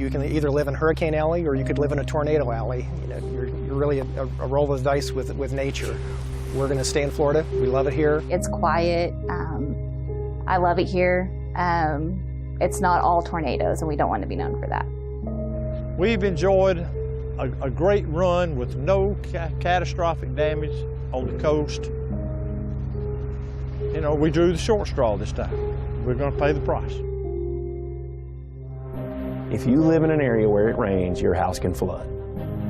You can either live in Hurricane Alley or you could live in a Tornado Alley. You know, you're really a roll of the dice with nature. We're going to stay in Florida. We love it here. It's quiet. I love it here. It's not all tornadoes, and we don't want to be known for that. We've enjoyed a great run with no catastrophic damage on the coast. You know, we drew the short straw this time. We're going to pay the price. If you live in an area where it rains, your house can flood.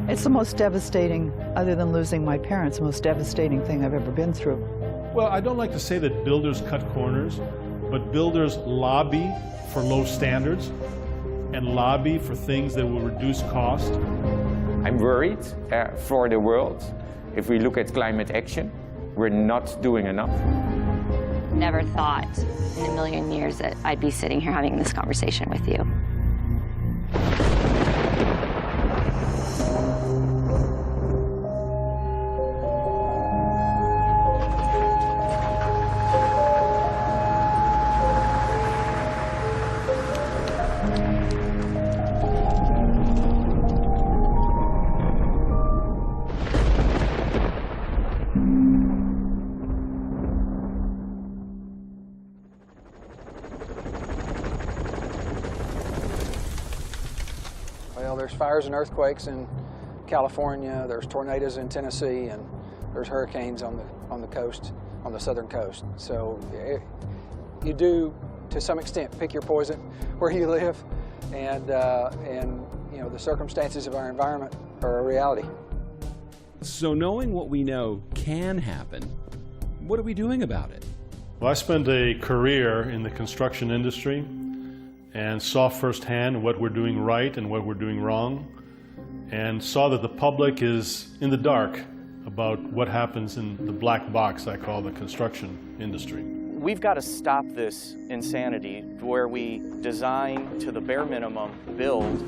It's the most devastating, other than losing my parents, the most devastating thing I've ever been through. Well, I don't like to say that builders cut corners, but builders lobby for low standards and lobby for things that will reduce cost. I'm worried for the world. If we look at climate action, we're not doing enough. Never thought in a million years that I'd be sitting here having this conversation with you. Well, there's fires and earthquakes in California, there's tornadoes in Tennessee, and there's hurricanes on the coast, on the southern coast. So you do, to some extent, pick your poison where you live, and you know, the circumstances of our environment are a reality. So knowing what we know can happen, what are we doing about it? Well, I spent a career in the construction industry and saw firsthand what we're doing right and what we're doing wrong, and saw that the public is in the dark about what happens in the black box I call the construction industry. We've got to stop this insanity where we design to the bare minimum, build,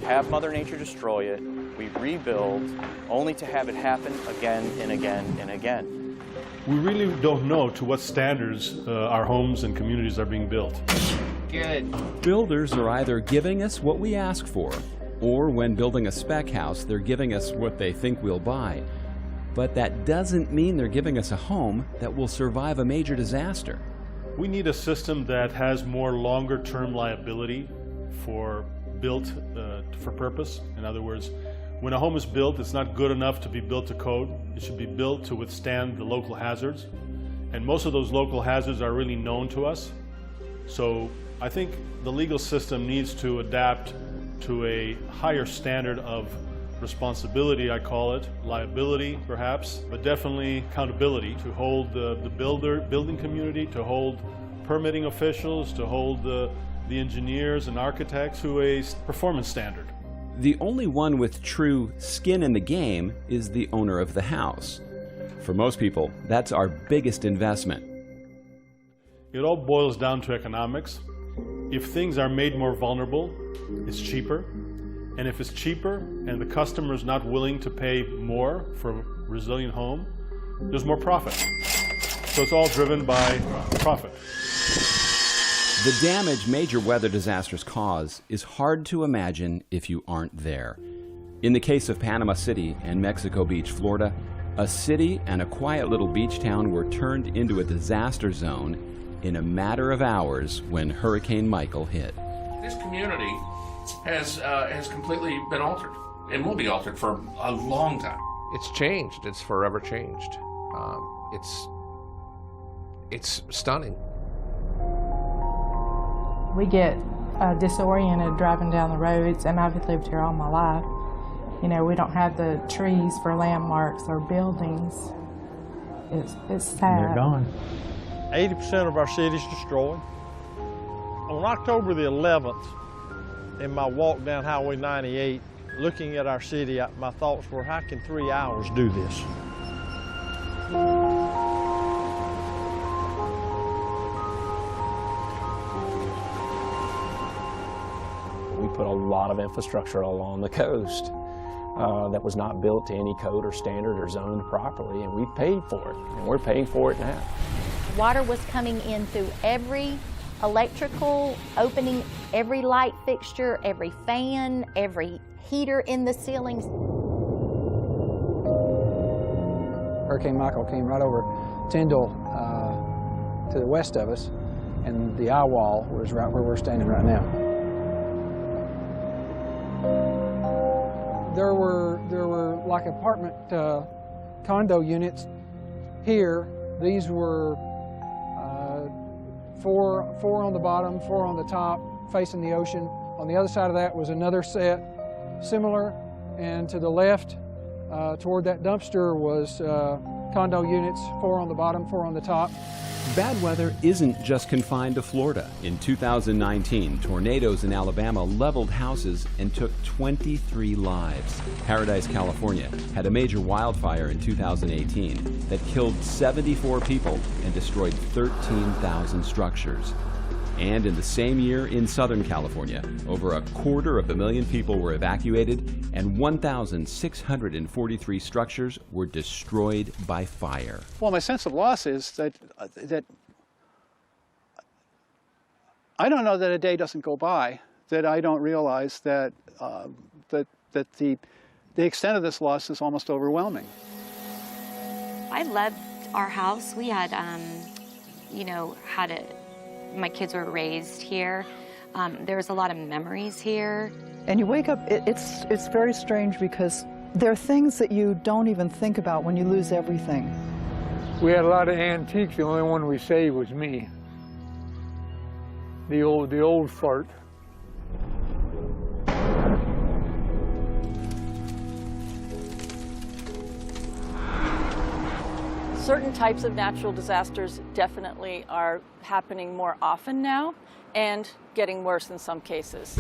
have Mother Nature destroy it, we rebuild, only to have it happen again and again and again. We really don't know to what standards our homes and communities are being built. Good. Builders are either giving us what we ask for, or when building a spec house, they're giving us what they think we'll buy. But that doesn't mean they're giving us a home that will survive a major disaster. We need a system that has more longer-term liability for built for purpose. In other words, when a home is built, it's not good enough to be built to code. It should be built to withstand the local hazards. And most of those local hazards are really known to us. So I think the legal system needs to adapt to a higher standard of responsibility, I call it, liability perhaps, but definitely accountability to hold the building community, to hold permitting officials, to hold the engineers and architects to a performance standard. The only one with true skin in the game is the owner of the house. For most people, that's our biggest investment. It all boils down to economics. If things are made more vulnerable, it's cheaper. And if it's cheaper and the customer is not willing to pay more for a resilient home, there's more profit. So it's all driven by profit. The damage major weather disasters cause is hard to imagine if you aren't there. In the case of Panama City and Mexico Beach, Florida, a city and a quiet little beach town were turned into a disaster zone in a matter of hours when Hurricane Michael hit. This community has completely been altered and will be altered for a long time. It's changed. It's forever changed. It's stunning. We get disoriented driving down the roads, and I've lived here all my life. You know, we don't have the trees for landmarks or buildings. It's sad. They're gone. 80% of our city's destroyed. On October the 11th, in my walk down Highway 98, looking at our city, my thoughts were, how can 3 hours do this? We put a lot of infrastructure along the coast that was not built to any code or standard or zoned properly, and we paid for it, and we're paying for it now. Water was coming in through every electrical opening every light fixture, every fan, every heater in the ceilings. Hurricane Michael came right over Tyndall to the west of us, and the eye wall was right where we're standing right now. There were like apartment condo units here. These were four on the bottom, 4 on the top, facing the ocean. On the other side of that was another set, similar, and to the left, toward that dumpster was condo units, 4 on the bottom, 4 on the top. Bad weather isn't just confined to Florida. In 2019, tornadoes in Alabama leveled houses and took 23 lives. Paradise, California had a major wildfire in 2018 that killed 74 people and destroyed 13,000 structures. And in the same year in Southern California, over 250,000 people were evacuated and 1,643 structures were destroyed by fire. Well, my sense of loss is that I don't know that a day doesn't go by that I don't realize that that the extent of this loss is almost overwhelming. I loved our house. We had, my kids were raised here. There was a lot of memories here. And you wake up, it's very strange because there are things that you don't even think about when you lose everything. We had a lot of antiques. The only one we saved was me. The old fart. Certain types of natural disasters definitely are happening more often now and getting worse in some cases.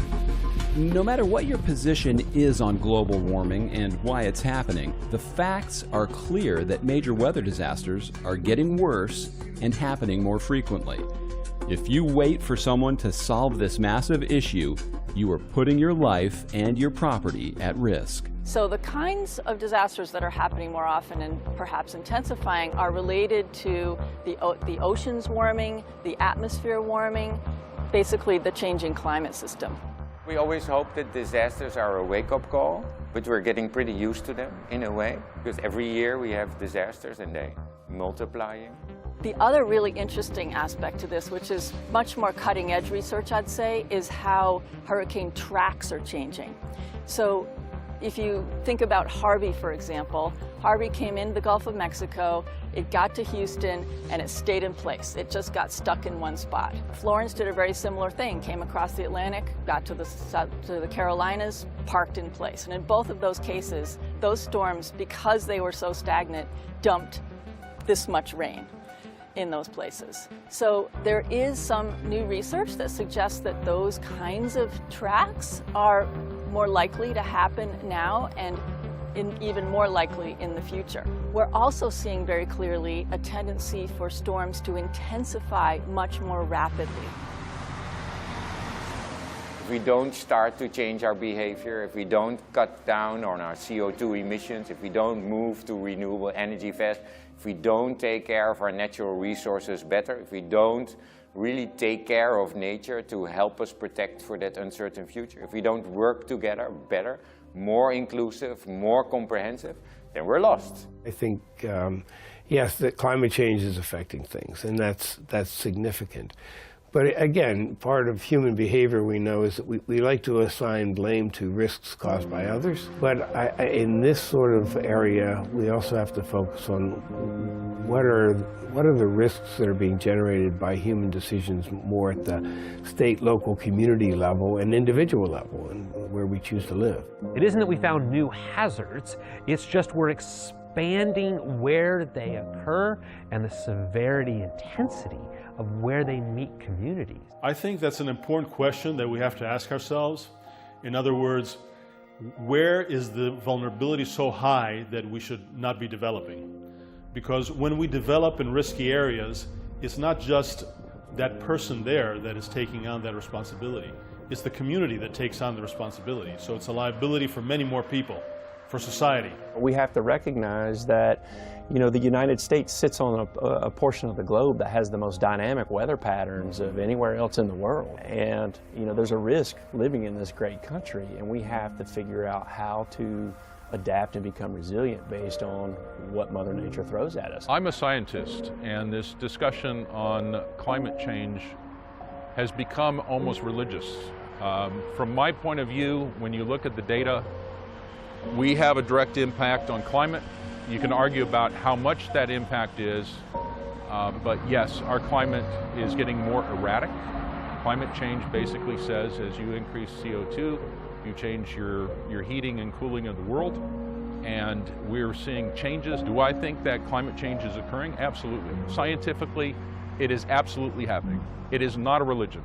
No matter what your position is on global warming and why it's happening, the facts are clear that major weather disasters are getting worse and happening more frequently. If you wait for someone to solve this massive issue, you are putting your life and your property at risk. So the kinds of disasters that are happening more often and perhaps intensifying are related to the oceans warming, the atmosphere warming, basically the changing climate system. We always hope that disasters are a wake-up call, but we're getting pretty used to them in a way, because every year we have disasters and they multiplying. The other really interesting aspect to this, which is much more cutting-edge research, I'd say, is how hurricane tracks are changing. So if you think about Harvey, for example, Harvey came into the Gulf of Mexico, it got to Houston, and it stayed in place. It just got stuck in one spot. Florence did a very similar thing, came across the Atlantic, got to the Carolinas, parked in place. And in both of those cases, those storms, because they were so stagnant, dumped this much rain in those places. So there is some new research that suggests that those kinds of tracks are more likely to happen now and even more likely in the future. We're also seeing very clearly a tendency for storms to intensify much more rapidly. If we don't start to change our behavior, if we don't cut down on our CO2 emissions, if we don't move to renewable energy fast, if we don't take care of our natural resources better, if we don't really take care of nature to help us protect for that uncertain future, if we don't work together better, more inclusive, more comprehensive, then we're lost. I think, yes, that climate change is affecting things, and that's significant. But again, part of human behavior we know is that we like to assign blame to risks caused by others. But in this sort of area, we also have to focus on what are the risks that are being generated by human decisions more at the state, local, community level and individual level, and where we choose to live. It isn't that we found new hazards, it's just we're expanding where they occur and the severity, intensity of where they meet communities. I think that's an important question that we have to ask ourselves. In other words, where is the vulnerability so high that we should not be developing? Because when we develop in risky areas, it's not just that person there that is taking on that responsibility. It's the community that takes on the responsibility. So it's a liability for many more people for society. We have to recognize that, you know, the United States sits on a portion of the globe that has the most dynamic weather patterns of anywhere else in the world. And, you know, there's a risk living in this great country, and we have to figure out how to adapt and become resilient based on what Mother Nature throws at us. I'm a scientist, and this discussion on climate change has become almost religious. From my point of view, when you look at the data, we have a direct impact on climate. You can argue about how much that impact is, but yes, our climate is getting more erratic. Climate change basically says as you increase CO2, you change your heating and cooling of the world, and we're seeing changes. Do I think that climate change is occurring? Absolutely. Scientifically, it is absolutely happening. It is not a religion.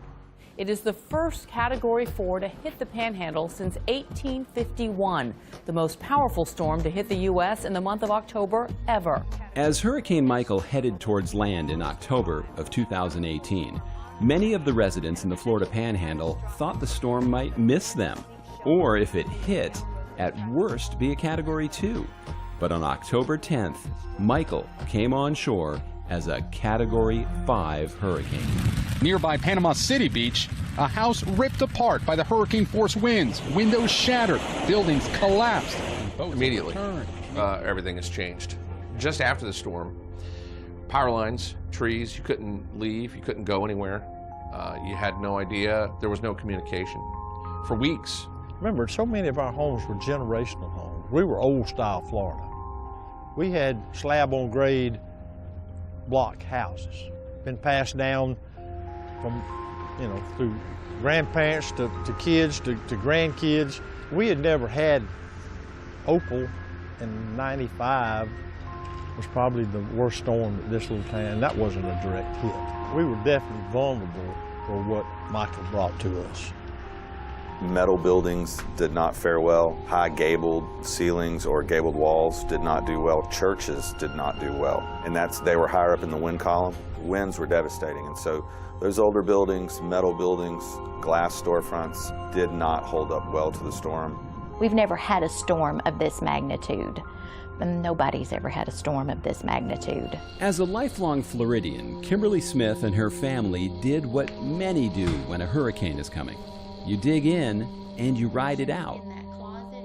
It is the first Category 4 to hit the Panhandle since 1851, the most powerful storm to hit the U.S. in the month of October ever. As Hurricane Michael headed towards land in October of 2018, many of the residents in the Florida Panhandle thought the storm might miss them, or if it hit, at worst be a Category 2. But on October 10th, Michael came on shore as a Category 5 hurricane. Nearby Panama City Beach, a house ripped apart by the hurricane force winds, windows shattered, buildings collapsed. Immediately, everything has changed. Just after the storm, power lines, trees, you couldn't leave, you couldn't go anywhere. You had no idea, there was no communication for weeks. Remember, so many of our homes were generational homes. We were old-style Florida. We had slab-on-grade block houses, been passed down from, you know, through grandparents to kids to grandkids. We had never had Opal, and 95 was probably the worst storm that this little town, and that wasn't a direct hit. We were definitely vulnerable for what Michael brought to us. Metal buildings did not fare well. High gabled ceilings or gabled walls did not do well. Churches did not do well. And they were higher up in the wind column. Winds were devastating. And so those older buildings, metal buildings, glass storefronts did not hold up well to the storm. We've never had a storm of this magnitude. Nobody's ever had a storm of this magnitude. As a lifelong Floridian, Kimberly Smith and her family did what many do when a hurricane is coming. You dig in and you ride it out.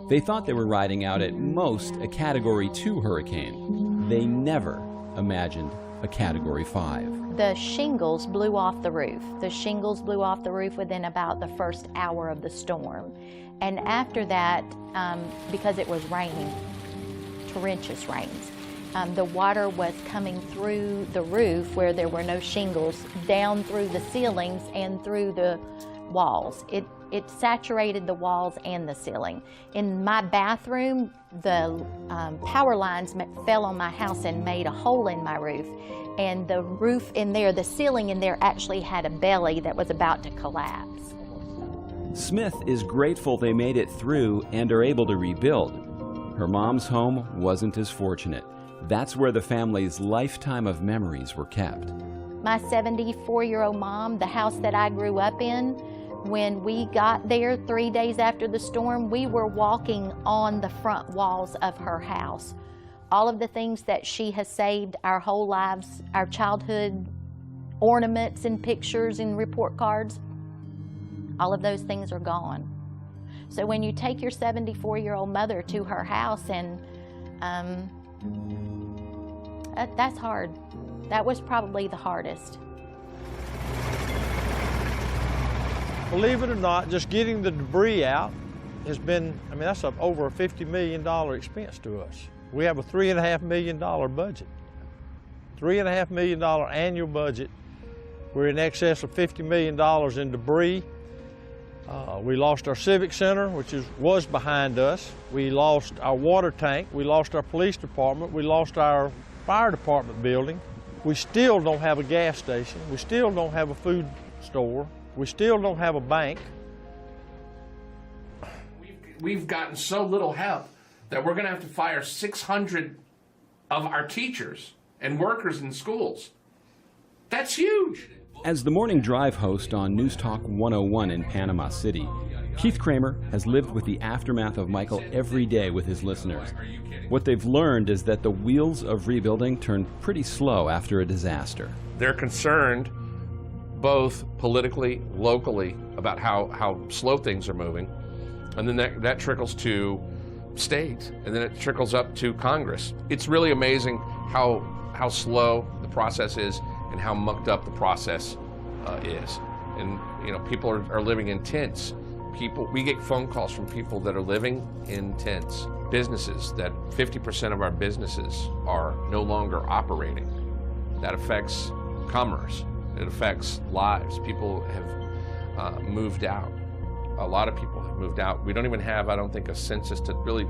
They thought they were riding out at most a Category 2 hurricane. They never imagined a Category 5. The shingles blew off the roof. The shingles blew off the roof within about the first hour of the storm. And after that, because it was raining, torrentious rains, the water was coming through the roof where there were no shingles, down through the ceilings and through the walls. It saturated the walls and the ceiling. In my bathroom, the power lines fell on my house and made a hole in my roof. And the roof in there, the ceiling in there actually had a belly that was about to collapse. Smith is grateful they made it through and are able to rebuild. Her mom's home wasn't as fortunate. That's where the family's lifetime of memories were kept. My 74-year-old mom, the house that I grew up in, when we got there 3 days after the storm, we were walking on the front walls of her house. All of the things that she has saved our whole lives, our childhood ornaments and pictures and report cards, all of those things are gone. So when you take your 74-year-old mother to her house, and that's hard. That was probably the hardest. Believe it or not, just getting the debris out has been, I mean, that's over a $50 million expense to us. We have a $3.5 million budget. $3.5 million annual budget. We're in excess of $50 million in debris. We lost our Civic Center, which was behind us. We lost our water tank. We lost our police department. We lost our fire department building. We still don't have a gas station. We still don't have a food store. We still don't have a bank. We've gotten so little help that we're going to have to fire 600 of our teachers and workers in schools. That's huge. As the morning drive host on News Talk 101 in Panama City, Keith Kramer has lived with the aftermath of Michael every day with his listeners. What they've learned is that the wheels of rebuilding turn pretty slow after a disaster. They're concerned both politically, locally, about how slow things are moving, and then that trickles to state, and then it trickles up to Congress. It's really amazing how slow the process is and how mucked up the process is. And you know, people are living in tents. We get phone calls from people that are living in tents. Businesses, that 50% of our businesses are no longer operating. That affects commerce. It affects lives. People have moved out. A lot of people have moved out. We don't even have, I don't think, a census to really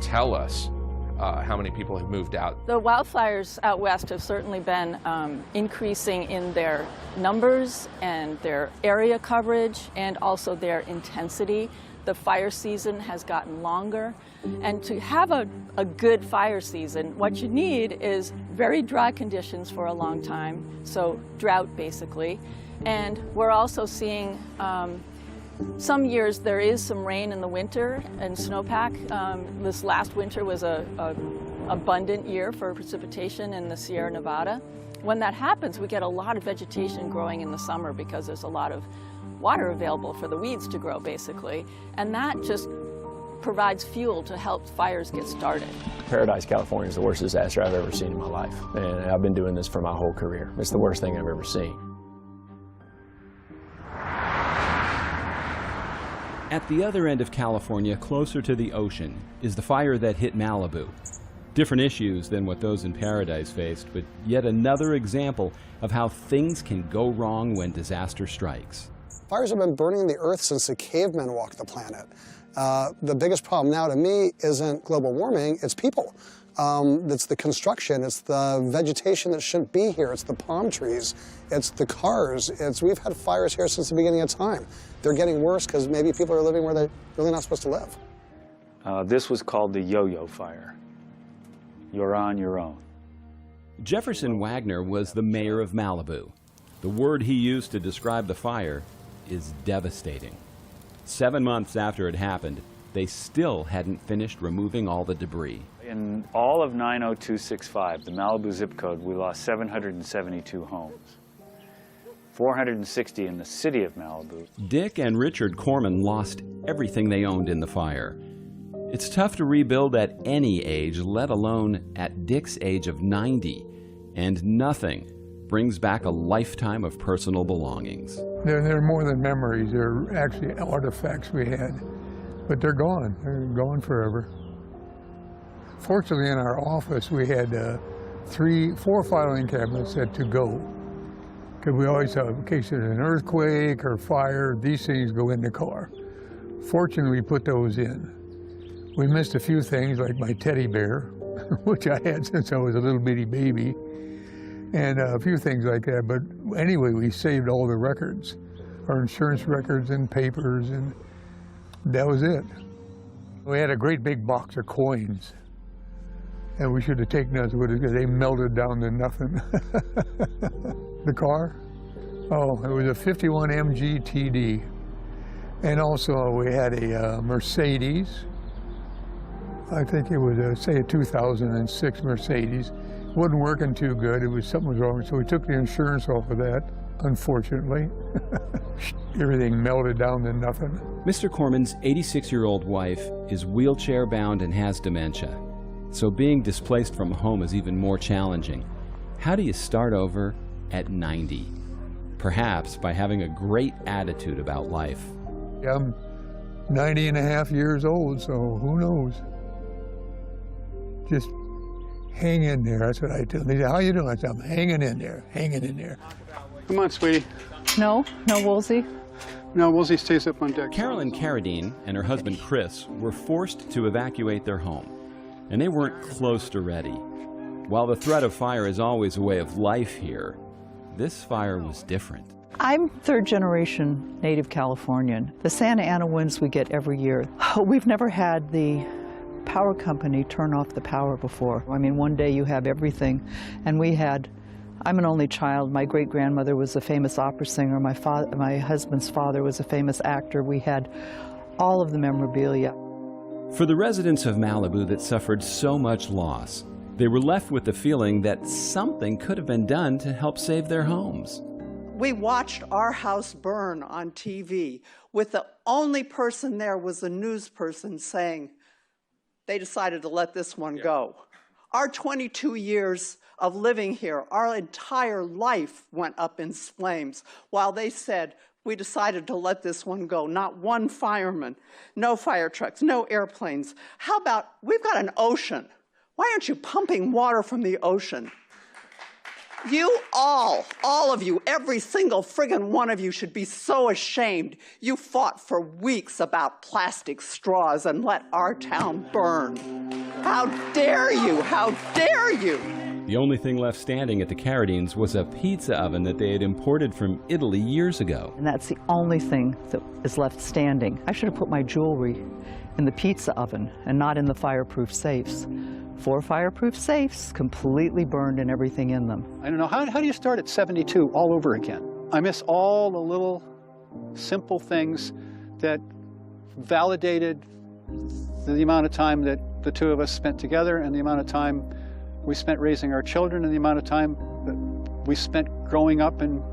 tell us how many people have moved out. The wildfires out west have certainly been increasing in their numbers and their area coverage and also their intensity. The fire season has gotten longer. And to have a good fire season, what you need is very dry conditions for a long time, so drought basically. And we're also seeing some years there is some rain in the winter and snowpack. This last winter was a abundant year for precipitation in the Sierra Nevada. When that happens, we get a lot of vegetation growing in the summer because there's a lot of water available for the weeds to grow, basically. And that just provides fuel to help fires get started. Paradise, California is the worst disaster I've ever seen in my life. And I've been doing this for my whole career. It's the worst thing I've ever seen. At the other end of California, closer to the ocean, is the fire that hit Malibu. Different issues than what those in Paradise faced, but yet another example of how things can go wrong when disaster strikes. Fires have been burning the earth since the cavemen walked the planet. The biggest problem now to me isn't global warming, it's people. It's the construction, it's the vegetation that shouldn't be here, it's the palm trees, it's the cars. We've had fires here since the beginning of time. They're getting worse because maybe people are living where they're really not supposed to live. This was called the yo-yo fire. You're on your own. Jefferson Wagner was the mayor of Malibu. The word he used to describe the fire is devastating. 7 months after it happened, they still hadn't finished removing all the debris. In all of 90265, the Malibu zip code, we lost 772 homes. 460 in the city of Malibu. Dick and Richard Corman lost everything they owned in the fire. It's tough to rebuild at any age, let alone at Dick's age of 90, and nothing brings back a lifetime of personal belongings. They're more than memories. They're actually artifacts we had, but they're gone. They're gone forever. Fortunately, in our office, we had 4 filing cabinets that to go. Because we always have, in case there's an earthquake or fire, these things go in the car. Fortunately, we put those in. We missed a few things, like my teddy bear, which I had since I was a little bitty baby, and a few things like that. But anyway, we saved all the records, our insurance records and papers, and that was it. We had a great big box of coins, and we should have taken those with us because they melted down to nothing. The car? Oh, it was a 51 MG TD. And also we had a Mercedes. I think it was, say, a 2006 Mercedes. It wasn't working too good. Something was wrong, so we took the insurance off of that, unfortunately. Everything melted down to nothing. Mr. Corman's 86-year-old wife is wheelchair-bound and has dementia. So being displaced from home is even more challenging. How do you start over at 90? Perhaps by having a great attitude about life. I'm 90 and a half years old, so who knows? Just hang in there, that's what I tell them. They say, how you doing? I say, I'm hanging in there, hanging in there. Come on, sweetie. No Woolsey? No, Woolsey stays up on deck. Carolyn Carradine and her husband Chris were forced to evacuate their home, and they weren't close to ready. While the threat of fire is always a way of life here, this fire was different. I'm third-generation native Californian. The Santa Ana winds we get every year. We've never had the power company turn off the power before. I mean, one day you have everything, and I'm an only child. My great-grandmother was a famous opera singer. My husband's father was a famous actor. We had all of the memorabilia. For the residents of Malibu that suffered so much loss, they were left with the feeling that something could have been done to help save their homes. We watched our house burn on TV with the only person there was a news person saying, they decided to let this one go. Our 22 years of living here, our entire life went up in flames while they said, we decided to let this one go. Not one fireman, no fire trucks, no airplanes. How about, we've got an ocean. Why aren't you pumping water from the ocean? You all of you, every single friggin' one of you should be so ashamed. You fought for weeks about plastic straws and let our town burn. How dare you? How dare you? The only thing left standing at the Carradines was a pizza oven that they had imported from Italy years ago. And that's the only thing that is left standing. I should have put my jewelry in the pizza oven and not in the fireproof safes. 4 fireproof safes, completely burned and everything in them. I don't know, how do you start at 72 all over again? I miss all the little simple things that validated the amount of time that the two of us spent together and the amount of time we spent raising our children and the amount of time that we spent growing up and,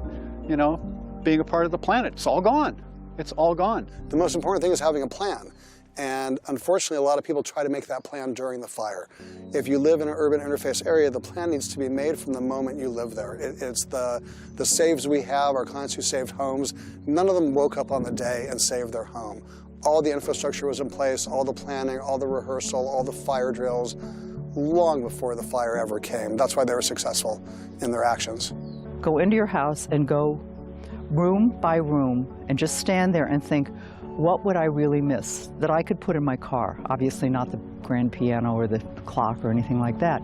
you know, being a part of the planet. It's all gone. It's all gone. The most important thing is having a plan. And unfortunately, a lot of people try to make that plan during the fire. If you live in an urban interface area, the plan needs to be made from the moment you live there. It's the saves we have, our clients who saved homes, none of them woke up on the day and saved their home. All the infrastructure was in place, all the planning, all the rehearsal, all the fire drills, long before the fire ever came. That's why they were successful in their actions. Go into your house and go room by room and just stand there and think, what would I really miss that I could put in my car? Obviously not the grand piano or the clock or anything like that,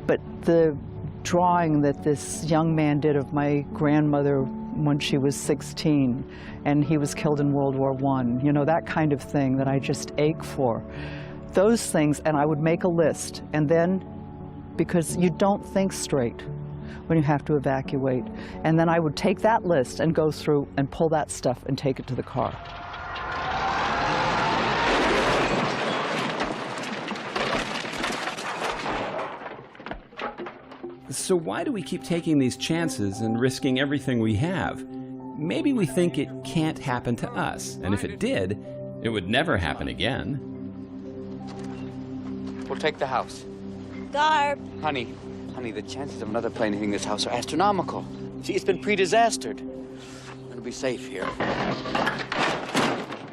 but the drawing that this young man did of my grandmother when she was 16 and he was killed in World War I, you know, that kind of thing that I just ache for. Those things, and I would make a list, and then, because you don't think straight when you have to evacuate, and then I would take that list and go through and pull that stuff and take it to the car. So why do we keep taking these chances and risking everything we have? Maybe we think it can't happen to us, and if it did, it would never happen again. We'll take the house. Garb. Honey, the chances of another plane hitting this house are astronomical. See, it's been pre-disastered. It'll be safe here.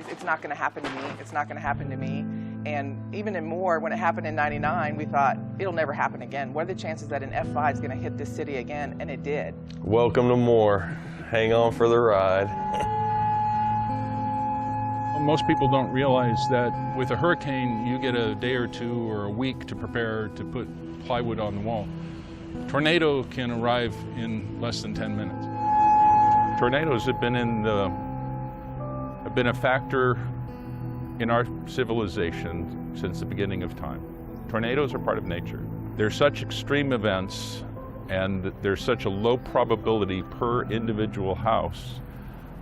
It's not going to happen to me. It's not going to happen to me. And even in more, when it happened in '99, we thought, it'll never happen again. What are the chances that an F5 is going to hit this city again? And it did. Welcome to Moore. Hang on for the ride. Most people don't realize that with a hurricane, you get a day or two or a week to prepare to put plywood on the wall. Tornado can arrive in less than 10 minutes. Tornadoes have been a factor in our civilization since the beginning of time. Tornadoes are part of nature. They're such extreme events and there's such a low probability per individual house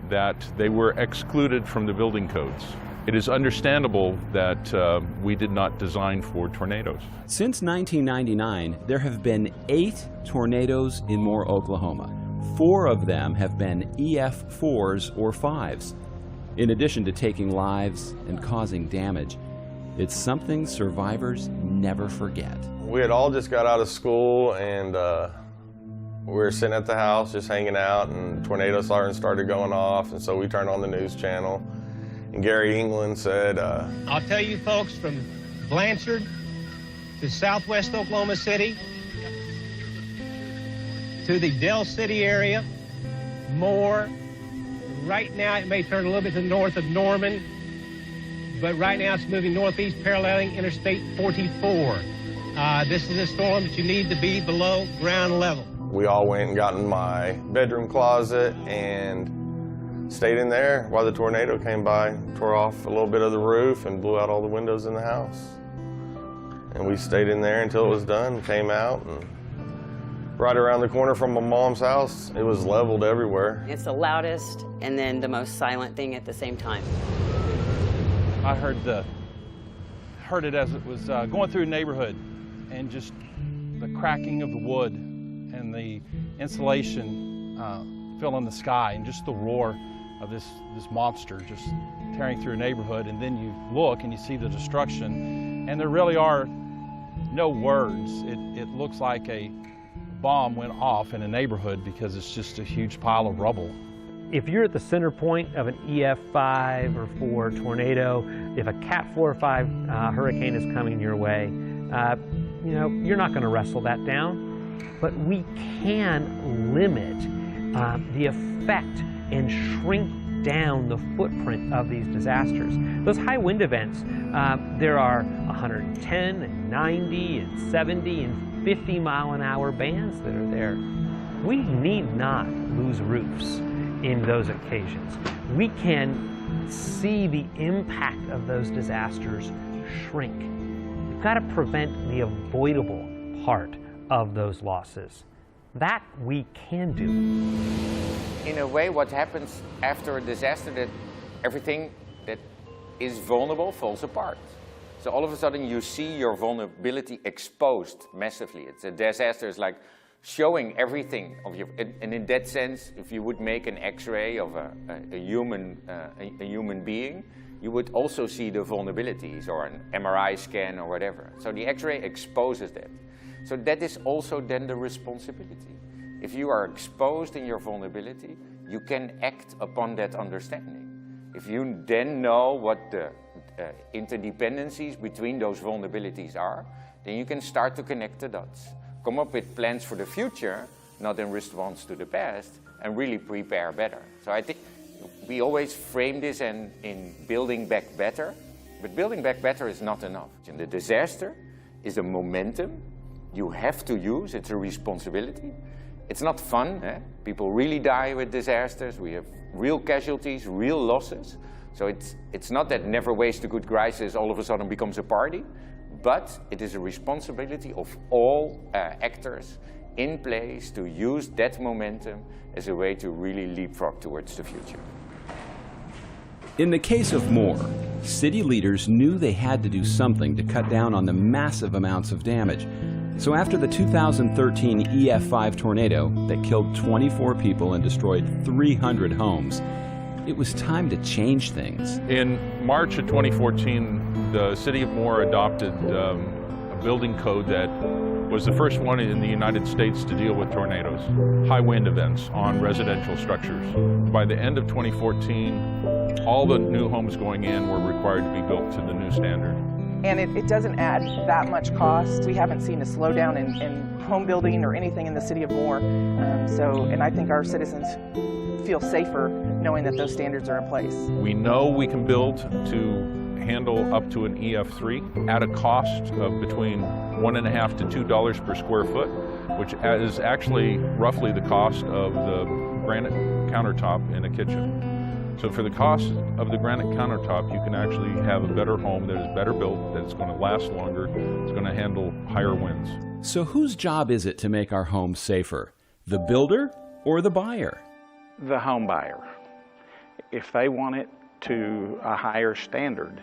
that they were excluded from the building codes. It is understandable that we did not design for tornadoes. Since 1999, there have been 8 tornadoes in Moore, Oklahoma. 4 of them have been EF4s or 5s. In addition to taking lives and causing damage, it's something survivors never forget. We had all just got out of school and we were sitting at the house just hanging out and tornado sirens started going off, and so we turned on the news channel and Gary England said, I'll tell you folks, from Blanchard to southwest Oklahoma City to the Del City area, Moore. Right now it may turn a little bit to the north of Norman, but right now it's moving northeast paralleling Interstate 44. This is a storm that you need to be below ground level. We all went and got in my bedroom closet and stayed in there while the tornado came by, tore off a little bit of the roof and blew out all the windows in the house. And we stayed in there until it was done, came out, and right around the corner from my mom's house, it was leveled everywhere. It's the loudest and then the most silent thing at the same time. I heard it as it was going through a neighborhood, and just the cracking of the wood and the insulation filling the sky, and just the roar of this monster just tearing through a neighborhood. And then you look and you see the destruction, and there really are no words. It looks like a bomb went off in a neighborhood because it's just a huge pile of rubble. If you're at the center point of an EF5 or 4 tornado, if a Cat 4 or 5 hurricane is coming your way, you know, you're not going to wrestle that down. But we can limit the effect and shrink down the footprint of these disasters. Those high wind events, there are 110 and 90 and 70 and 50-mile-an-hour bands that are there. We need not lose roofs in those occasions. We can see the impact of those disasters shrink. We've got to prevent the avoidable part of those losses. That we can do. In a way, what happens after a disaster, that everything that is vulnerable falls apart. So all of a sudden you see your vulnerability exposed massively. It's a disaster is like showing everything of your, and in that sense, if you would make an X-ray of a human being, you would also see the vulnerabilities, or an MRI scan or whatever. So the X-ray exposes that. So that is also then the responsibility. If you are exposed in your vulnerability, you can act upon that understanding. If you then know what the interdependencies between those vulnerabilities are, then you can start to connect the dots. Come up with plans for the future, not in response to the past, and really prepare better. So I think we always frame this in building back better, but building back better is not enough. And the disaster is a momentum you have to use. It's a responsibility. It's not fun. People really die with disasters. We have real casualties, real losses. So it's not that never waste a good crisis all of a sudden becomes a party, but it is a responsibility of all actors in place to use that momentum as a way to really leapfrog towards the future. In the case of Moore, city leaders knew they had to do something to cut down on the massive amounts of damage. So after the 2013 EF5 tornado that killed 24 people and destroyed 300 homes, it was time to change things. In March of 2014, the city of Moore adopted a building code that was the first one in the United States to deal with tornadoes, high wind events on residential structures. By the end of 2014, all the new homes going in were required to be built to the new standard. And it doesn't add that much cost. We haven't seen a slowdown in home building or anything in the city of Moore. And I think our citizens feel safer knowing that those standards are in place. We know we can build to handle up to an EF3 at a cost of between $1.50 to $2 per square foot, which is actually roughly the cost of the granite countertop in a kitchen. So for the cost of the granite countertop, you can actually have a better home that is better built, that's going to last longer, it's going to handle higher winds. So whose job is it to make our homes safer? The builder or the buyer? The home buyer. If they want it to a higher standard,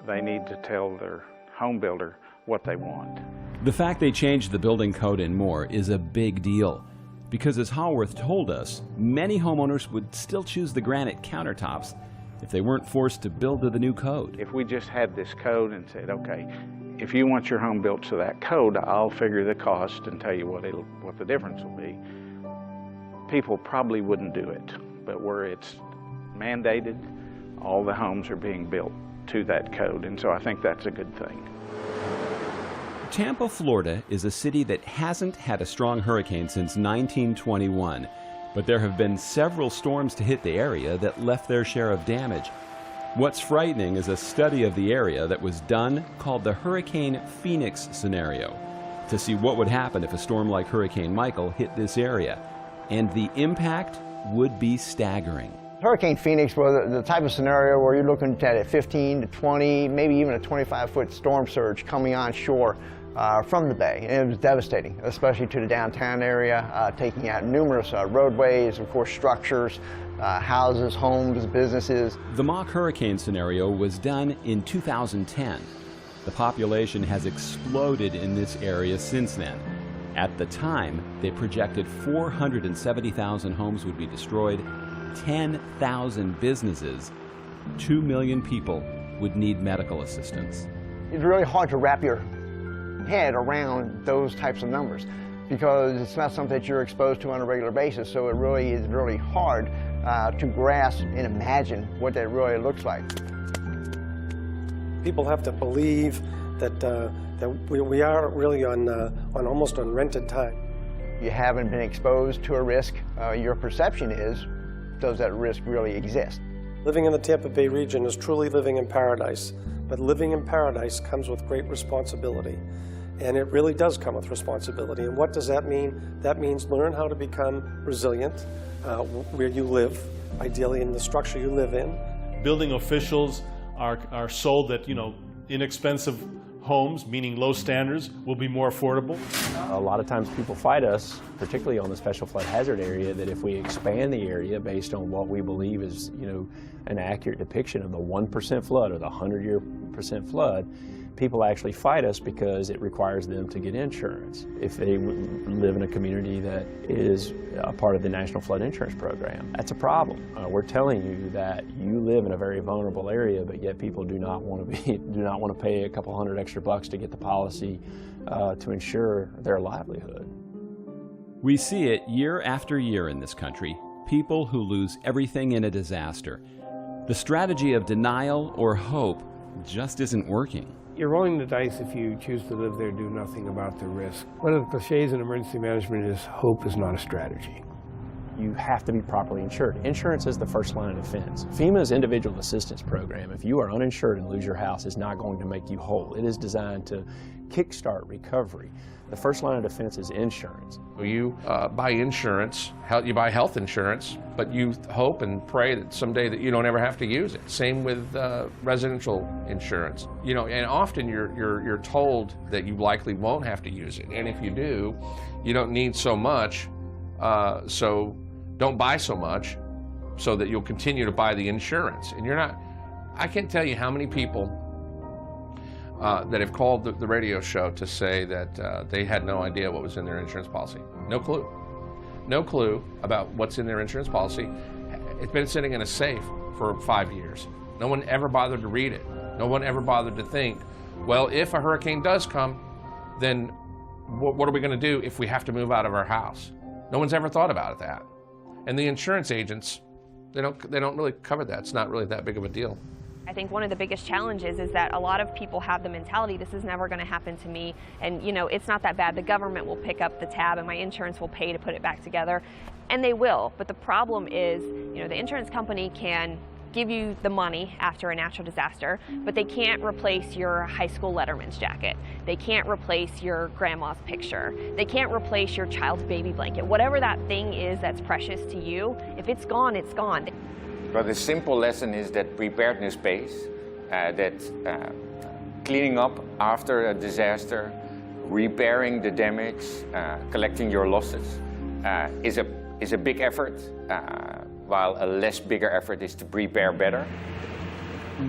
they need to tell their home builder what they want. The fact they changed the building code in Moore is a big deal. Because as Haworth told us, many homeowners would still choose the granite countertops if they weren't forced to build to the new code. If we just had this code and said, okay, if you want your home built to that code, I'll figure the cost and tell you what the difference will be, people probably wouldn't do it. But where it's mandated, all the homes are being built to that code, and so I think that's a good thing. Tampa, Florida is a city that hasn't had a strong hurricane since 1921, but there have been several storms to hit the area that left their share of damage. What's frightening is a study of the area that was done called the Hurricane Phoenix scenario, to see what would happen if a storm like Hurricane Michael hit this area, and the impact would be staggering. Hurricane Phoenix was the type of scenario where you're looking at a 15 to 20, maybe even a 25-foot storm surge coming on shore from the bay. And it was devastating, especially to the downtown area, taking out numerous roadways, of course structures, houses, homes, businesses. The mock hurricane scenario was done in 2010. The population has exploded in this area since then. At the time, they projected 470,000 homes would be destroyed, 10,000 businesses, 2 million people would need medical assistance. It's really hard to wrap your head around those types of numbers because it's not something that you're exposed to on a regular basis, so it really is really hard to grasp and imagine what that really looks like. People have to believe that we are really on almost on rented time. You haven't been exposed to a risk. Your perception is, does that risk really exist? Living in the Tampa Bay region is truly living in paradise, but living in paradise comes with great responsibility. And it really does come with responsibility. And what does that mean? That means learn how to become resilient where you live, ideally in the structure you live in. Building officials are sold that, inexpensive homes, meaning low standards, will be more affordable. A lot of times people fight us, particularly on the special flood hazard area, that if we expand the area based on what we believe is, an accurate depiction of the 1% flood or the 100-year% flood, people actually fight us because it requires them to get insurance if they live in a community that is a part of the National Flood Insurance Program. That's a problem. We're telling you that you live in a very vulnerable area, but yet people do not want to pay a couple $100 extra to get the policy to insure their livelihood. We see it year after year in this country, people who lose everything in a disaster. The strategy of denial or hope just isn't working. You're rolling the dice if you choose to live there and do nothing about the risk. One of the cliches in emergency management is hope is not a strategy. You have to be properly insured. Insurance is the first line of defense. FEMA's individual assistance program, if you are uninsured and lose your house, is not going to make you whole. It is designed to kickstart recovery. The first line of defense is insurance. You buy insurance, you buy health insurance, but you hope and pray that someday that you don't ever have to use it. Same with residential insurance. And often you're told that you likely won't have to use it. And if you do, you don't need so much, so don't buy so much so that you'll continue to buy the insurance. And I can't tell you how many people that have called the radio show to say that they had no idea what was in their insurance policy. No clue. No clue about what's in their insurance policy. It's been sitting in a safe for 5 years. No one ever bothered to read it. No one ever bothered to think, well, if a hurricane does come, then what are we going to do if we have to move out of our house? No one's ever thought about that. And the insurance agents, they don't really cover that. It's not really that big of a deal. I think one of the biggest challenges is that a lot of people have the mentality, this is never going to happen to me, and it's not that bad. The government will pick up the tab and my insurance will pay to put it back together, and they will. But the problem is, the insurance company can give you the money after a natural disaster, but they can't replace your high school letterman's jacket. They can't replace your grandma's picture. They can't replace your child's baby blanket. Whatever that thing is that's precious to you, if it's gone, it's gone. But the simple lesson is that preparedness pays, that cleaning up after a disaster, repairing the damage, collecting your losses is a big effort, while a less bigger effort is to prepare better.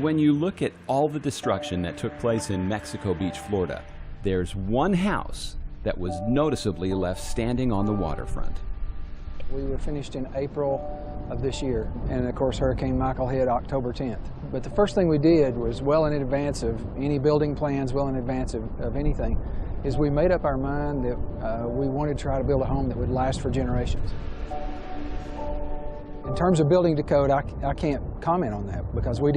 When you look at all the destruction that took place in Mexico Beach, Florida, there's one house that was noticeably left standing on the waterfront. We were finished in April of this year, and of course Hurricane Michael hit October 10th. But the first thing we did was, well in advance of any building plans, well in advance of anything, is we made up our mind that we wanted to try to build a home that would last for generations. In terms of building to code, I can't comment on that because we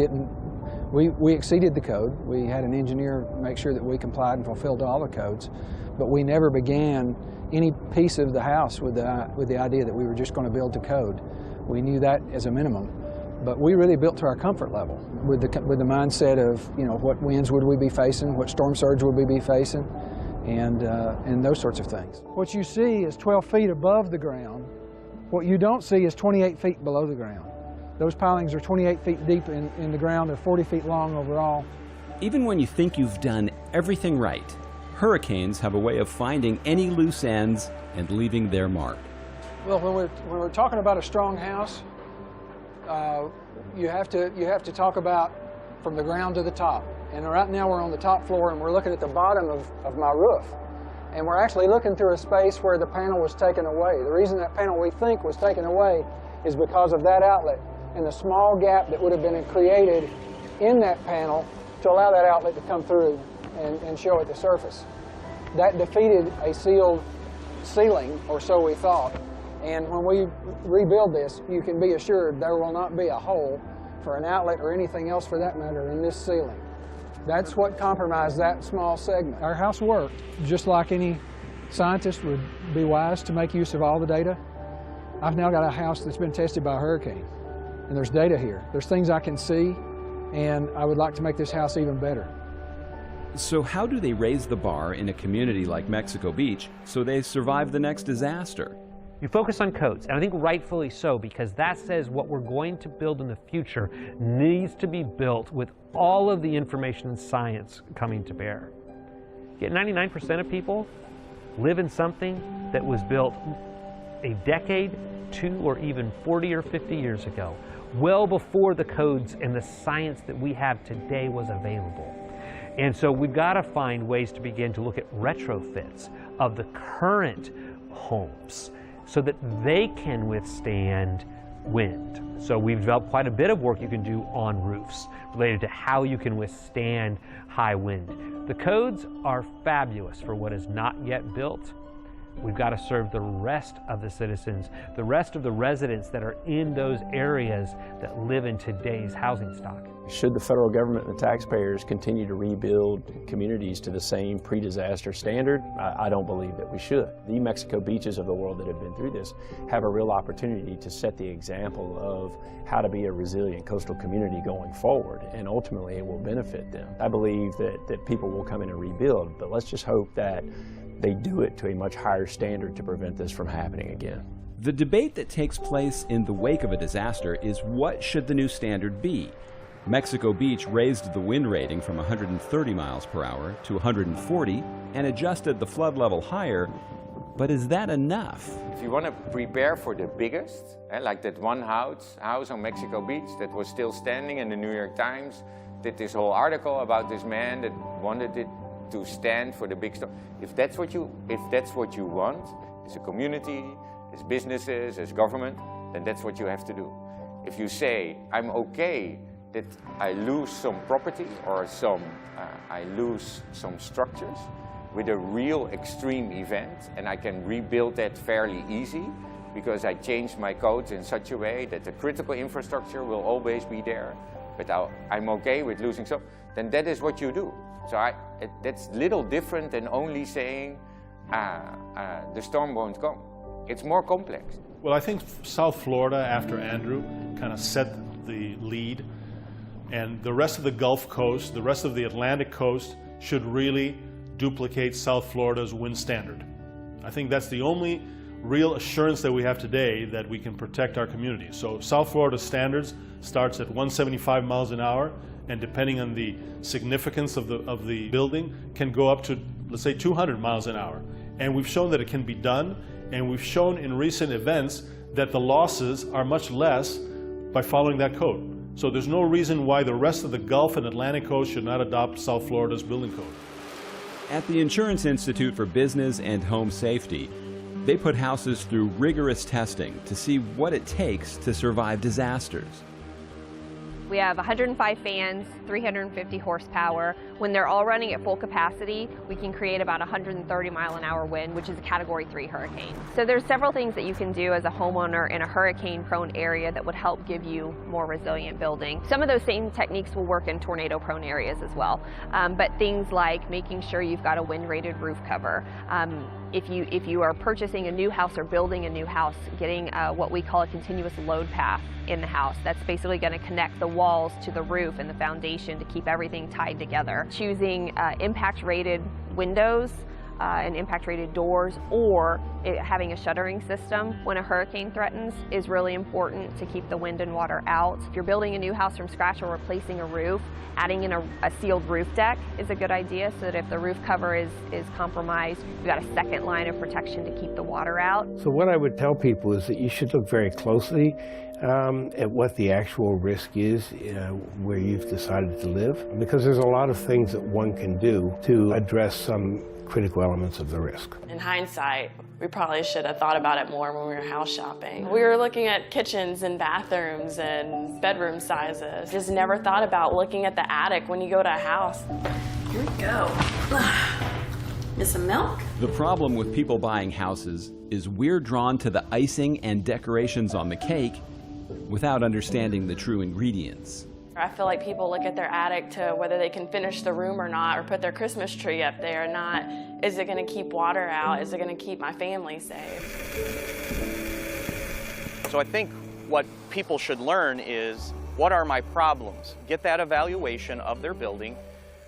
exceeded the code. We had an engineer make sure that we complied and fulfilled all the codes, but we never began any piece of the house with the idea that we were just going to build to code. We knew that as a minimum, but we really built to our comfort level with the mindset of, what winds would we be facing, what storm surge would we be facing, and those sorts of things. What you see is 12 feet above the ground. What you don't see is 28 feet below the ground. Those pilings are 28 feet deep in the ground. They're 40 feet long overall. Even when you think you've done everything right, hurricanes have a way of finding any loose ends and leaving their mark. Well, when we're talking about a strong house, you have to talk about from the ground to the top. And right now we're on the top floor and we're looking at the bottom of my roof. And we're actually looking through a space where the panel was taken away. The reason that panel we think was taken away is because of that outlet and the small gap that would have been created in that panel to allow that outlet to come through and show at the surface. That defeated a sealed ceiling, or so we thought. And when we rebuild this, you can be assured there will not be a hole for an outlet or anything else for that matter in this ceiling. That's what compromised that small segment. Our house worked, just like any scientist would be wise to make use of all the data. I've now got a house that's been tested by a hurricane, and there's data here. There's things I can see, and I would like to make this house even better. So how do they raise the bar in a community like Mexico Beach so they survive the next disaster? You focus on codes, and I think rightfully so, because that says what we're going to build in the future needs to be built with all of the information and science coming to bear. Yet 99% of people live in something that was built a decade, 2 or even 40 or 50 years ago, well before the codes and the science that we have today was available. And so we've got to find ways to begin to look at retrofits of the current homes so that they can withstand wind. So we've developed quite a bit of work you can do on roofs related to how you can withstand high wind. The codes are fabulous for what is not yet built. We've got to serve the rest of the citizens, the rest of the residents that are in those areas that live in today's housing stock. Should the federal government and the taxpayers continue to rebuild communities to the same pre-disaster standard? I don't believe that we should. The Mexico beaches of the world that have been through this have a real opportunity to set the example of how to be a resilient coastal community going forward, and ultimately it will benefit them. I believe that people will come in and rebuild, but let's just hope that they do it to a much higher standard to prevent this from happening again. The debate that takes place in the wake of a disaster is what should the new standard be? Mexico Beach raised the wind rating from 130 miles per hour to 140 and adjusted the flood level higher, but is that enough? If you want to prepare for the biggest, like that one house on Mexico Beach that was still standing, and the New York Times did this whole article about this man that wanted it to stand for the big storm. If that's what you want as a community, as businesses, as government, then that's what you have to do. If you say, I'm okay that I lose some property or I lose some structures with a real extreme event, and I can rebuild that fairly easy because I changed my codes in such a way that the critical infrastructure will always be there, but I'm okay with losing some, then that is what you do. So that's little different than only saying the storm won't come. It's more complex. Well, I think South Florida, after Andrew, kind of set the lead. And the rest of the Gulf Coast, the rest of the Atlantic coast should really duplicate South Florida's wind standard. I think that's the only real assurance that we have today that we can protect our communities. So South Florida standards starts at 175 miles an hour, and depending on the significance of the building, can go up to, let's say, 200 miles an hour. And we've shown that it can be done, and we've shown in recent events that the losses are much less by following that code. So there's no reason why the rest of the Gulf and Atlantic coast should not adopt South Florida's building code. At the Insurance Institute for Business and Home Safety, they put houses through rigorous testing to see what it takes to survive disasters. We have 105 fans, 350 horsepower. When they're all running at full capacity, we can create about 130 mile an hour wind, which is a Category 3 hurricane. So there's several things that you can do as a homeowner in a hurricane-prone area that would help give you more resilient building. Some of those same techniques will work in tornado-prone areas as well. But things like making sure you've got a wind-rated roof cover. If you are purchasing a new house or building a new house, getting what we call a continuous load path in the house. That's basically going to connect the walls to the roof and the foundation to keep everything tied together. Choosing impact-rated windows and impact-rated doors, or Having a shuttering system when a hurricane threatens is really important to keep the wind and water out. If you're building a new house from scratch or replacing a roof, adding in a sealed roof deck is a good idea so that if the roof cover is compromised, you've got a second line of protection to keep the water out. So what I would tell people is that you should look very closely at what the actual risk is where you've decided to live, because there's a lot of things that one can do to address some critical elements of the risk. In hindsight, we probably should have thought about it more when we were house shopping. We were looking at kitchens and bathrooms and bedroom sizes. Just never thought about looking at the attic when you go to a house. Here we go. Get some milk? The problem with people buying houses is we're drawn to the icing and decorations on the cake without understanding the true ingredients. I feel like people look at their attic to whether they can finish the room or not, or put their Christmas tree up there or not. Is it going to keep water out? Is it going to keep my family safe? So I think what people should learn is, what are my problems? Get that evaluation of their building.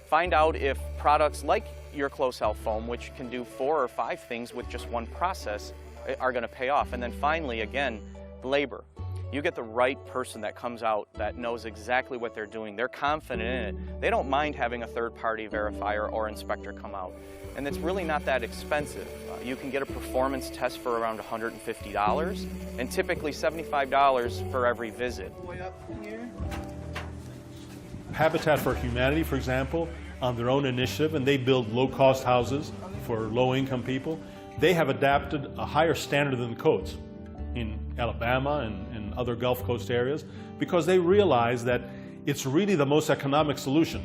Find out if products like your Close Health Foam, which can do 4 or 5 things with just one process, are going to pay off. And then finally, again, labor. You get the right person that comes out that knows exactly what they're doing. They're confident in it. They don't mind having a third-party verifier or inspector come out. And it's really not that expensive. You can get a performance test for around $150 and typically $75 for every visit. Habitat for Humanity, for example, on their own initiative, and they build low-cost houses for low-income people, they have adapted a higher standard than the codes in Alabama and other Gulf Coast areas, because they realize that it's really the most economic solution.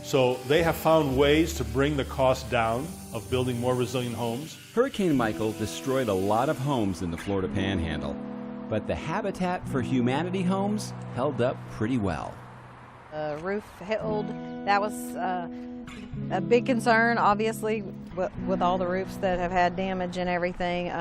So they have found ways to bring the cost down of building more resilient homes. Hurricane Michael destroyed a lot of homes in the Florida Panhandle, but the Habitat for Humanity homes held up pretty well. Roof held. That was a big concern, obviously, with all the roofs that have had damage and everything.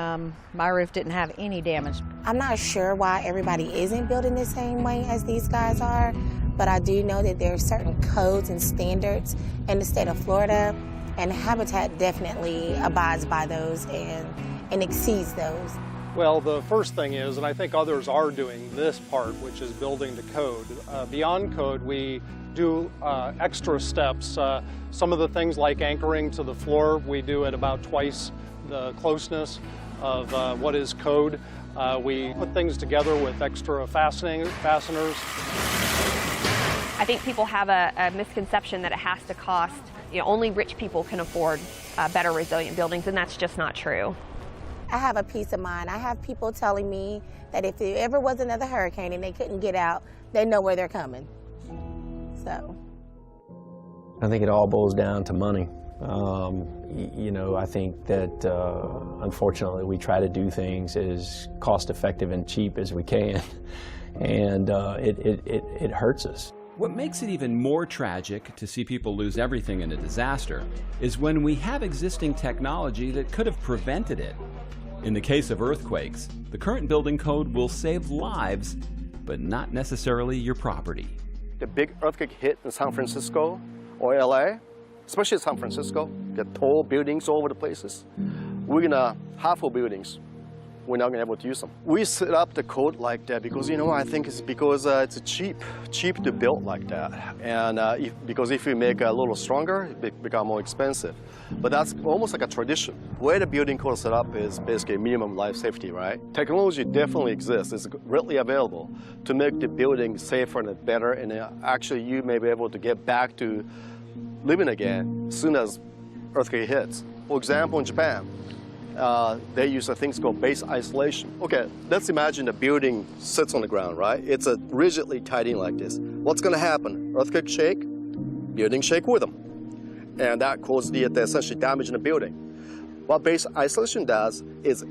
My roof didn't have any damage. I'm not sure why everybody isn't building the same way as these guys are, but I do know that there are certain codes and standards in the state of Florida, and Habitat definitely abides by those and exceeds those. Well, the first thing is, and I think others are doing this part, which is building to code. Beyond code, we do extra steps. Some of the things like anchoring to the floor, we do at about twice the closeness of what is code. We put things together with extra fasteners. I think people have a misconception that it has to cost, only rich people can afford better resilient buildings, and that's just not true. I have a peace of mind. I have people telling me that if there ever was another hurricane and they couldn't get out, they know where they're coming. So I think it all boils down to money. I think that unfortunately we try to do things as cost effective and cheap as we can, and it hurts us. What makes it even more tragic to see people lose everything in a disaster is when we have existing technology that could have prevented it. In the case of earthquakes, the current building code will save lives, but not necessarily your property. The big earthquake hit in San Francisco or LA, especially San Francisco, get tall buildings all over the places. We're gonna half our buildings, we're not gonna be able to use them. We set up the code like that because, I think it's because it's cheap to build like that. And because if we make it a little stronger, it becomes more expensive. But that's almost like a tradition. The way the building code is set up is basically minimum life safety, right? Technology definitely exists. It's readily available to make the building safer and better, and actually you may be able to get back to living again as soon as earthquake hits. For example, in Japan, they use things called base isolation. Okay, let's imagine the building sits on the ground, right? It's rigidly tied in like this. What's gonna happen? Earthquake shake, building shake with them. And that causes the essentially damage in the building. What base isolation does is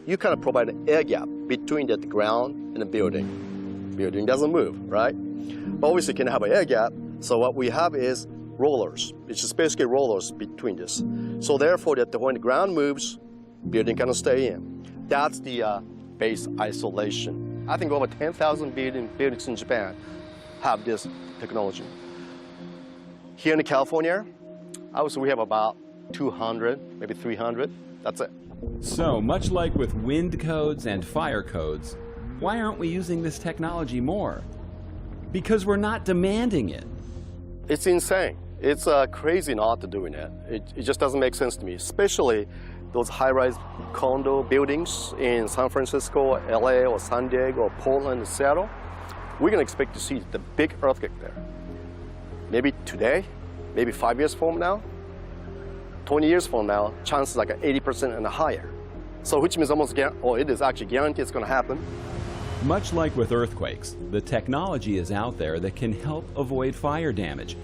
you kind of provide an air gap between the ground and the building. Building doesn't move, right? But obviously you can have an air gap, so what we have is rollers. It's just basically rollers between this. So therefore, that when the ground moves, building can stay in. That's the base isolation. I think over 10,000 buildings in Japan have this technology. Here in California, obviously we have about 200, maybe 300. That's it. So, much like with wind codes and fire codes, why aren't we using this technology more? Because we're not demanding it. It's insane. It's crazy not doing it. It just doesn't make sense to me, especially those high-rise condo buildings in San Francisco, LA, or San Diego, or Portland, Seattle. We're going to expect to see the big earthquake there. Maybe today, maybe 5 years from now, 20 years from now, chances like 80% and higher. So which means almost, or it is actually guaranteed it's going to happen. Much like with earthquakes, the technology is out there that can help avoid fire damage.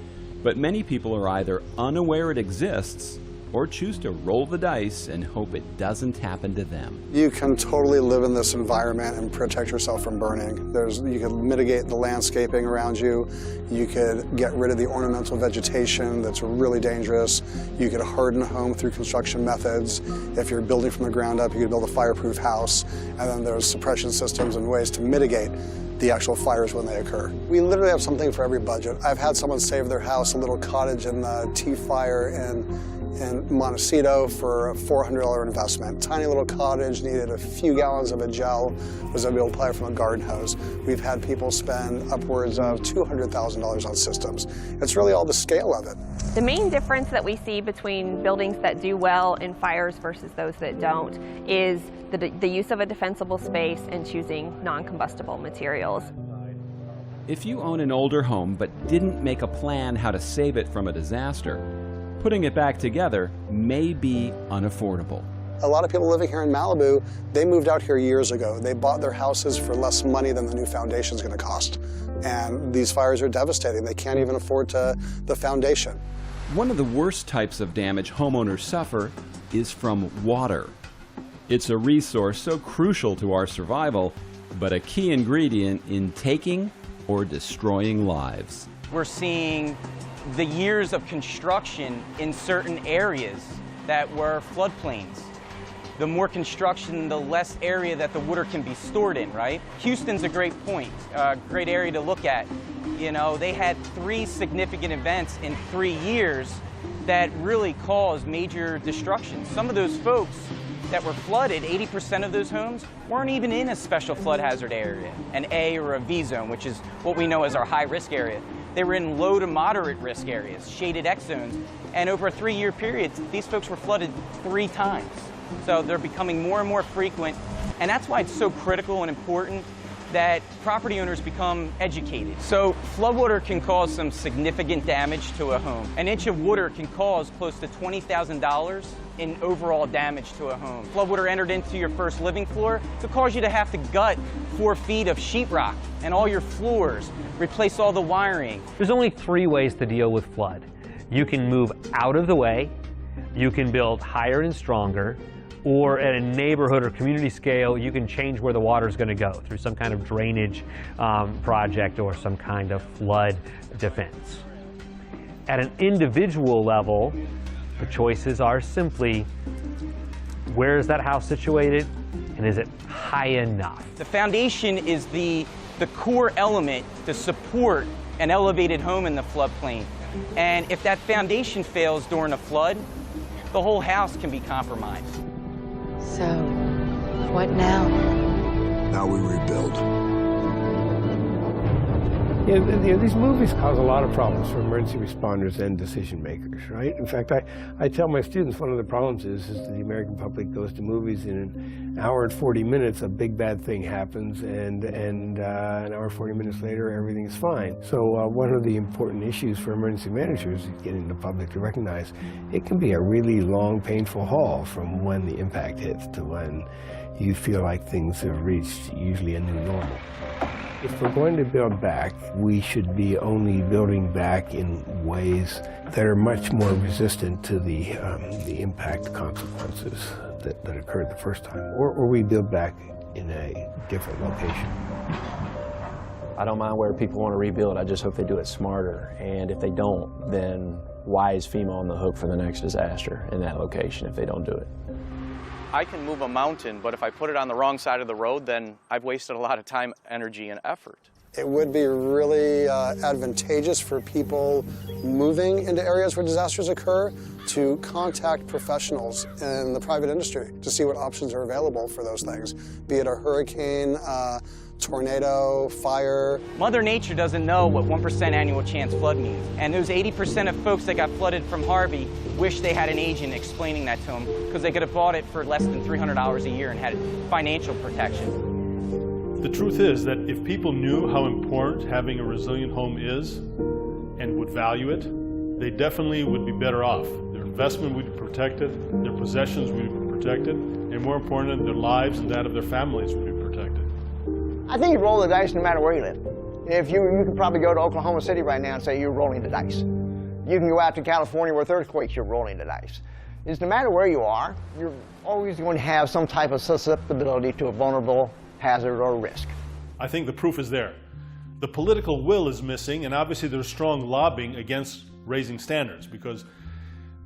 But many people are either unaware it exists or choose to roll the dice and hope it doesn't happen to them. You can totally live in this environment and protect yourself from burning. You can mitigate the landscaping around you. You could get rid of the ornamental vegetation that's really dangerous. You could harden a home through construction methods. If you're building from the ground up, you could build a fireproof house. And then there's suppression systems and ways to mitigate the actual fires when they occur. We literally have something for every budget. I've had someone save their house, a little cottage in the Tea Fire in Montecito for a $400 investment. Tiny little cottage, needed a few gallons of a gel, was able to apply from a garden hose. We've had people spend upwards of $200,000 on systems. It's really all the scale of it. The main difference that we see between buildings that do well in fires versus those that don't is the use of a defensible space and choosing non-combustible materials. If you own an older home but didn't make a plan how to save it from a disaster, putting it back together may be unaffordable. A lot of people living here in Malibu, they moved out here years ago. They bought their houses for less money than the new foundation is going to cost. And these fires are devastating. They can't even afford the foundation. One of the worst types of damage homeowners suffer is from water. It's a resource so crucial to our survival, but a key ingredient in taking or destroying lives. We're seeing the years of construction in certain areas that were floodplains. The more construction, the less area that the water can be stored in, right? Houston's a great point, a great area to look at. You know, they had 3 significant events in 3 years that really caused major destruction. Some of those folks that were flooded, 80% of those homes weren't even in a special flood hazard area, an A or a V zone, which is what we know as our high risk area. They were in low to moderate risk areas, shaded X zones, and over a 3-year period, these folks were flooded 3 times. So they're becoming more and more frequent, and that's why it's so critical and important that property owners become educated. So floodwater can cause some significant damage to a home. An inch of water can cause close to $20,000 in overall damage to a home. Floodwater entered into your first living floor could cause you to have to gut 4 feet of sheetrock and all your floors, replace all the wiring. There's only 3 ways to deal with flood. You can move out of the way, you can build higher and stronger, or at a neighborhood or community scale, you can change where the water is going to go through some kind of drainage project or some kind of flood defense. At an individual level, the choices are simply, where is that house situated, and is it high enough? The foundation is the core element to support an elevated home in the floodplain. And if that foundation fails during a flood, the whole house can be compromised. So, what now? Now we rebuild. Yeah, these movies cause a lot of problems for emergency responders and decision makers, right? In fact, I tell my students one of the problems is that the American public goes to movies and in an hour and 40 minutes a big bad thing happens, and an hour and 40 minutes later everything is fine. So one of the important issues for emergency managers is getting the public to recognize it can be a really long, painful haul from when the impact hits to when you feel like things have reached usually a new normal. If we're going to build back, we should be only building back in ways that are much more resistant to the impact consequences that occurred the first time. Or we build back in a different location. I don't mind where people want to rebuild, I just hope they do it smarter. And if they don't, then why is FEMA on the hook for the next disaster in that location if they don't do it? I can move a mountain, but if I put it on the wrong side of the road, then I've wasted a lot of time, energy, and effort. It would be really advantageous for people moving into areas where disasters occur to contact professionals in the private industry to see what options are available for those things, be it a hurricane, tornado, fire. Mother Nature doesn't know what 1% annual chance flood means. And those 80% of folks that got flooded from Harvey wish they had an agent explaining that to them, because they could have bought it for less than $300 a year and had financial protection. The truth is that if people knew how important having a resilient home is and would value it, they definitely would be better off. Their investment would be protected, their possessions would be protected, and more important, their lives and that of their families would be protected. I think you roll the dice no matter where you live. If you could probably go to Oklahoma City right now and say you're rolling the dice. You can go out to California with earthquakes, you're rolling the dice. It's no matter where you are, you're always going to have some type of susceptibility to a vulnerable hazard or risk. I think the proof is there. The political will is missing, and obviously there's strong lobbying against raising standards, because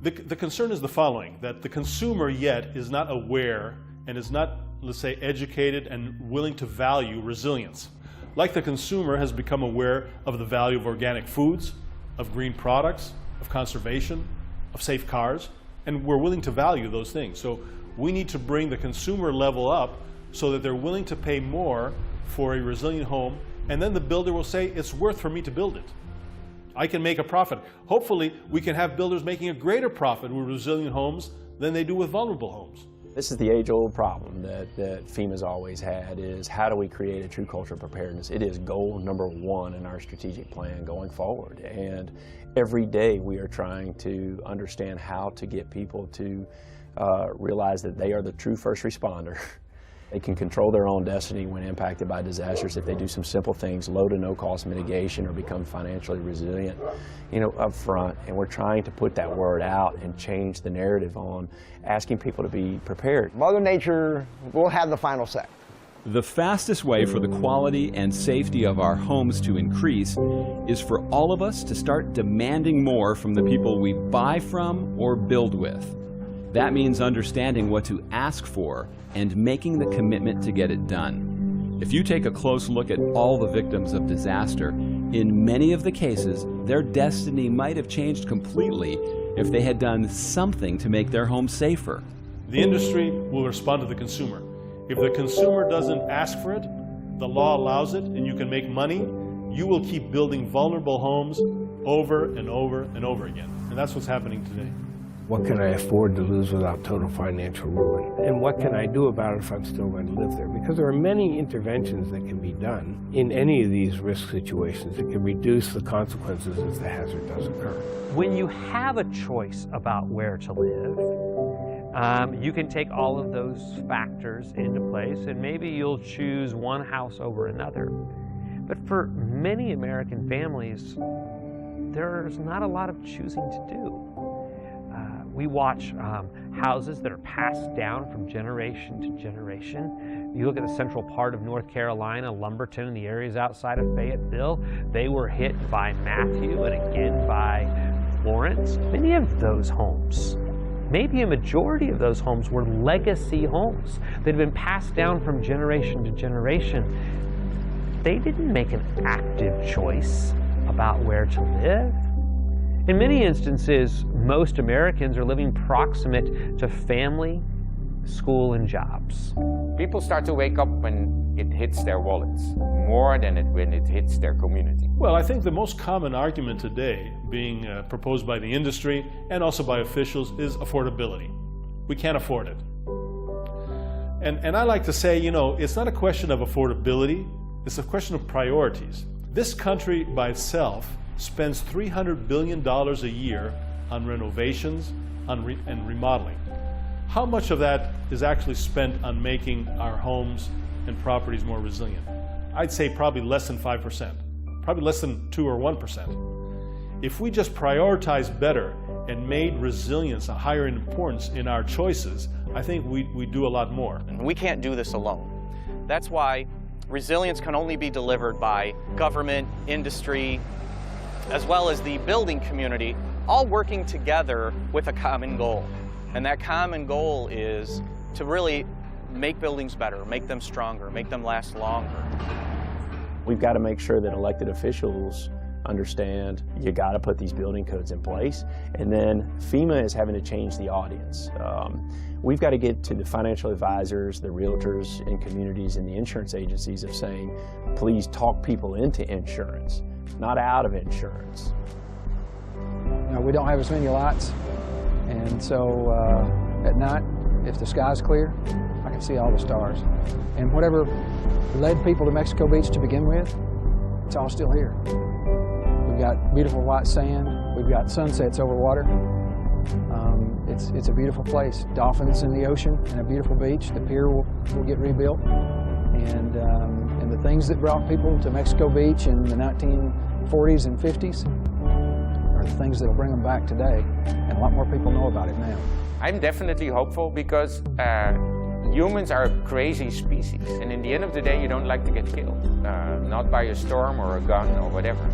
the concern is the following, that the consumer yet is not aware and is not, let's say, educated and willing to value resilience. Like the consumer has become aware of the value of organic foods, of green products, of conservation, of safe cars, and we're willing to value those things. So we need to bring the consumer level up so that they're willing to pay more for a resilient home, and then the builder will say, it's worth for me to build it. I can make a profit. Hopefully, we can have builders making a greater profit with resilient homes than they do with vulnerable homes. This is the age-old problem that FEMA's always had, is how do we create a true culture of preparedness? It is goal number one in our strategic plan going forward. And every day we are trying to understand how to get people to realize that they are the true first responder. They can control their own destiny when impacted by disasters if they do some simple things, low to no cost mitigation, or become financially resilient, up front. And we're trying to put that word out and change the narrative on asking people to be prepared. Mother Nature will have the final say. The fastest way for the quality and safety of our homes to increase is for all of us to start demanding more from the people we buy from or build with. That means understanding what to ask for and making the commitment to get it done. If you take a close look at all the victims of disaster, in many of the cases, their destiny might have changed completely if they had done something to make their home safer. The industry will respond to the consumer. If the consumer doesn't ask for it, the law allows it, and you can make money, you will keep building vulnerable homes over and over and over again. And that's what's happening today. What can I afford to lose without total financial ruin? And what can I do about it if I'm still going to live there? Because there are many interventions that can be done in any of these risk situations that can reduce the consequences if the hazard does occur. When you have a choice about where to live, you can take all of those factors into place, and maybe you'll choose one house over another. But for many American families, there's not a lot of choosing to do. We watch houses that are passed down from generation to generation. You look at the central part of North Carolina, Lumberton, and the areas outside of Fayetteville, they were hit by Matthew and again by Florence. Many of those homes, maybe a majority of those homes, were legacy homes that had been passed down from generation to generation. They didn't make an active choice about where to live. In many instances, most Americans are living proximate to family, school, and jobs. People start to wake up when it hits their wallets, more than when it hits their community. Well, I think the most common argument today being proposed by the industry and also by officials is affordability. We can't afford it. And I like to say, it's not a question of affordability, it's a question of priorities. This country by itself spends $300 billion a year on renovations and remodeling. How much of that is actually spent on making our homes and properties more resilient? I'd say probably less than 5%, probably less than 2 or 1%. If we just prioritize better and made resilience a higher importance in our choices, I think we do a lot more. We can't do this alone. That's why resilience can only be delivered by government, industry, as well as the building community, all working together with a common goal. And that common goal is to really make buildings better, make them stronger, make them last longer. We've got to make sure that elected officials understand you got to put these building codes in place, and then FEMA is having to change the audience. We've got to get to the financial advisors, the realtors in communities, and the insurance agencies of saying, please talk people into insurance, not out of insurance. You know, we don't have as many lights, and so at night, if the sky's clear, I can see all the stars. And whatever led people to Mexico Beach to begin with, it's all still here. We've got beautiful white sand. We've got sunsets over water. It's a beautiful place. Dolphins in the ocean and a beautiful beach. The pier will get rebuilt. And the things that brought people to Mexico Beach in the 1940s and 50s are the things that will bring them back today. And a lot more people know about it now. I'm definitely hopeful because humans are a crazy species, and in the end of the day, you don't like to get killed, not by a storm or a gun or whatever.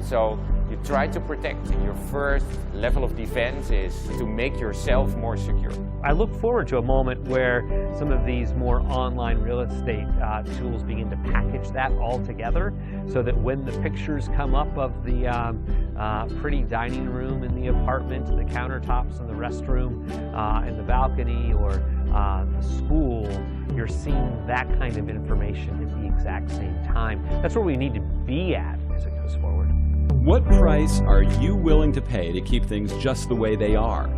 So you try to protect, and your first level of defense is to make yourself more secure. I look forward to a moment where some of these more online real estate tools begin to package that all together, so that when the pictures come up of the pretty dining room in the apartment, the countertops in the restroom, in the balcony, or the school, you're seeing that kind of information at the exact same time. That's where we need to be at as it goes forward. What price are you willing to pay to keep things just the way they are?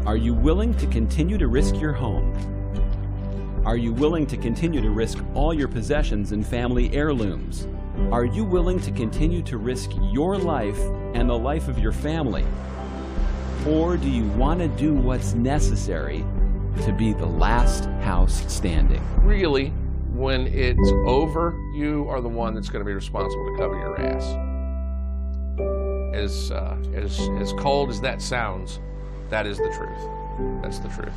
Are you willing to continue to risk your home? Are you willing to continue to risk all your possessions and family heirlooms? Are you willing to continue to risk your life and the life of your family? Or do you want to do what's necessary to be the last house standing? Really, when it's over, you are the one that's going to be responsible to cover your ass. As cold as that sounds, that is the truth. That's the truth.